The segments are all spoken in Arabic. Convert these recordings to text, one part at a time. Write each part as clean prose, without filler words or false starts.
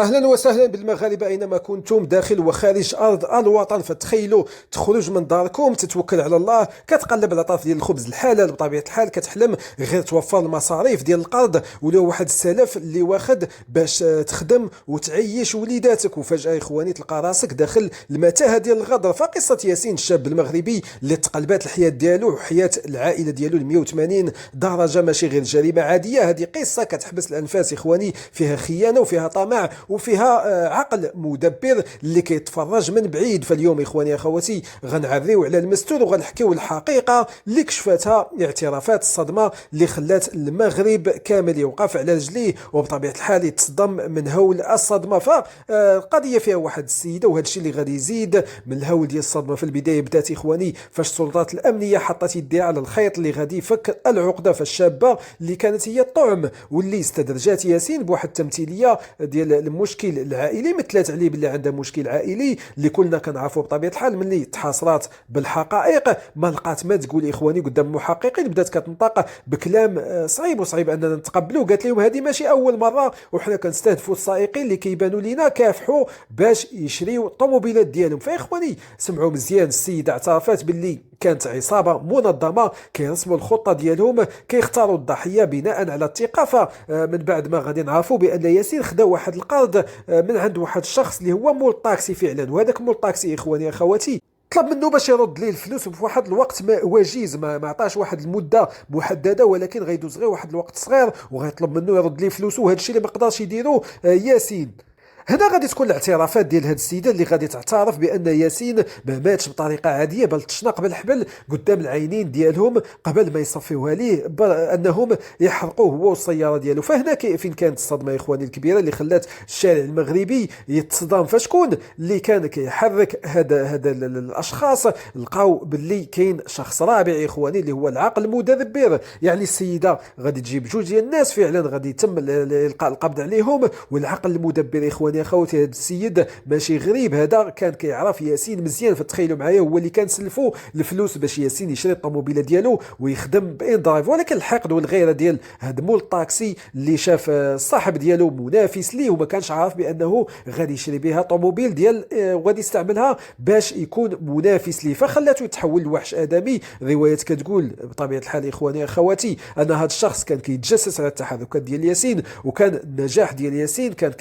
أهلا وسهلا بالمغاربة أينما كنتم داخل وخارج أرض الوطن. فتخيلوا تخرج من داركم، تتوكل على الله، كتقلب على طرف ديال الخبز الحلال بطبيعة الحال، كتحلم غير توفر المصاريف ديال القرض ولا واحد السلف اللي واخد باش تخدم وتعيش وليداتك. وفجأة إخواني تلقى راسك داخل المتاهة ديال الغدر. فقصة ياسين الشاب المغربي اللي تقلبات الحياة ديالو وحياة العائلة ديالو ل 180 درجة، ماشي غير جريمة عادية، هذه قصة كتحبس الأنفاس إخواني، فيها خيانة وفيها طمع وفيها عقل مدبر اللي كيتفرج من بعيد. فاليوم اخواني اخواتي غنعريو على المستور وغنحكيو الحقيقه اللي كشفتها اعترافات الصدمه اللي خلات المغرب كامل يوقف على رجليه وبطبيعه الحال يتصدم من هول الصدمه. فالقضيه فيها واحد السيده، وهذا الشيء اللي غادي يزيد من الهول ديال الصدمه. في البدايه بدات اخواني فاش السلطات الامنيه حطت يديها على الخيط اللي غادي يفك العقده، فالشابه اللي كانت هي الطعم واللي استدرجات ياسين بواحد التمثيليه ديال المشكل العائلي، مثلت عليه باللي عندها مشكل عائلي اللي كلنا كنعرفوا بطبيعه الحال. ملي تحاصرات بالحقائق ما لقات ما تقول اخواني قدام المحققين، بدات كتنطق بكلام صعيب وصعيب اننا نتقبلوه. قالت لهم هذه ماشي اول مره وحنا كنستهدفوا السائقين اللي كيبانوا لينا كافحوا باش يشريوا الطوموبيلات ديالهم. فاخواني سمعوا مزيان، السيده اعترفت باللي كانت عصابه منظمه كيرسموا الخطه ديالهم، كيختاروا الضحيه بناء على الثقه. فمن بعد ما غادي نعرفوا بان ياسين خدا واحد القرض من عند واحد الشخص اللي هو مول الطاكسي فعلا، وهذاك مول الطاكسي اخواني اخواتي طلب منه باش يرد ليه الفلوس في واحد الوقت ما وجيز، ما عطاش واحد المده محدده، ولكن غيدوز غير واحد الوقت صغير وغيطلب منه يرد ليه فلوسه. وهذا الشيء اللي ما قدرش يديرو ياسين. هنا غادي تكون الاعترافات ديال هاد السيده اللي غادي تعترف بان ياسين ما ماتش بطريقه عاديه، بل تشنق بالحبل قدام العينين ديالهم قبل ما يصفيوها ليه انهم يحرقوه هو والسياره ديالو. فهنا فين كانت الصدمه يا اخواني الكبيره اللي خلات الشارع المغربي يتصدم. فشكون اللي كان كيحرك هذا الاشخاص؟ لقاو باللي كاين شخص رابع يا اخواني اللي هو العقل المدبر. يعني السيده غادي تجيب جوج ديال الناس فعلا غادي يتم القاء القبض عليهم، والعقل المدبر يا اخواني اخوتي هذا السيد ماشي غريب، هذا كان كيعرف ياسين مزيان. فتخيلوا معايا هو اللي كان سلفو الفلوس باش ياسين يشري الطوموبيله ديالو ويخدم بان درايف، ولكن الحقد والغيره ديال هذا مول الطاكسي اللي شاف الصاحب ديالو منافس ليه وما كانش عارف بانه غادي يشري بها طوموبيل ديال وغادي يستعملها باش يكون منافس ليه، فخلاته يتحول لوحش ادمي. الروايات كتقول بطبيعه الحال اخواني اخواتي ان هذا الشخص كان كيتجسس على التحركات ديال ياسين، وكان النجاح ديال ياسين كان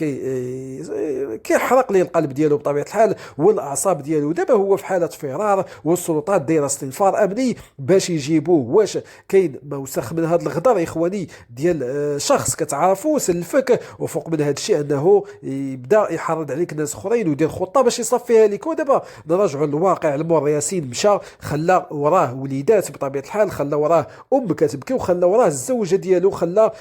كيحرق ليه القلب ديالو بطبيعه الحال والاعصاب ديالو. دابا هو في حاله فرار والسلطات دايره استنفار امني باش يجيبوه. واش كاين موسخ من هذا الغدر اخواني ديال شخص كتعرفوا سلفك، وفوق من هذا الشيء انه يبدا يحرض عليك ناس اخرين ويدير خطه باش يصفيها لك. ودابا نرجعوا للواقع المر، ياسين مشى خلى وراه وليدات بطبيعه الحال، خلى وراه كتبكي، وخلى وراه الزوجه ديالو، خلى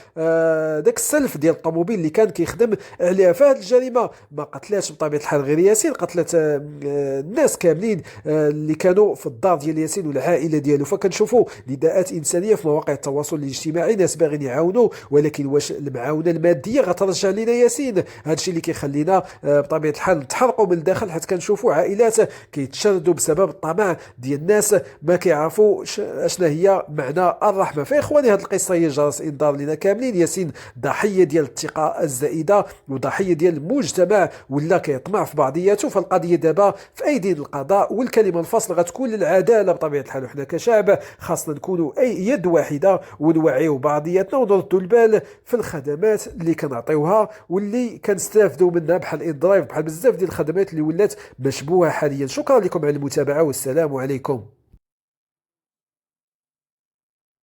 داك السلف ديال الطوموبيل اللي كان كيخدم عليها. فهاد الجريمه ما قتلاتش بطبيعه الحال غير ياسين، قتلت الناس كاملين اللي كانوا في الدار ديال ياسين والعائله ديالو. فكنشوفوا نداءات انسانيه في مواقع التواصل الاجتماعي، ناس باغيين يعاونوا، ولكن واش المعاونه الماديه غترجع لنا ياسين؟ هذا الشيء اللي كيخلينا بطبيعه الحال نتحرقوا من الداخل، حيت كنشوفوا عائلات كيتشردوا بسبب الطمع ديال الناس ما كيعرفوا اشنا هي معنى الرحمه. فاخواني هذه القصه هي جرس انذار لنا كاملين. ياسين ضحيه ديال الثقه الزائده وضحيه ديال المجتمع ولا كيطمع في بعضياته. فالقضيه دابا في ايدي القضاء، والكلمه الفصل غتكون للعداله بطبيعه الحال. وحنا كشعب خاصنا نكونوا اي يد واحده ونوعيو بعضياتنا ونردوا البال في الخدمات اللي كنعطيوها واللي كنستافدوا منها بحال الدرايف، بحال بزاف ديال الخدمات اللي ولات مشبوهه حاليا. شكرا لكم على المتابعه والسلام عليكم.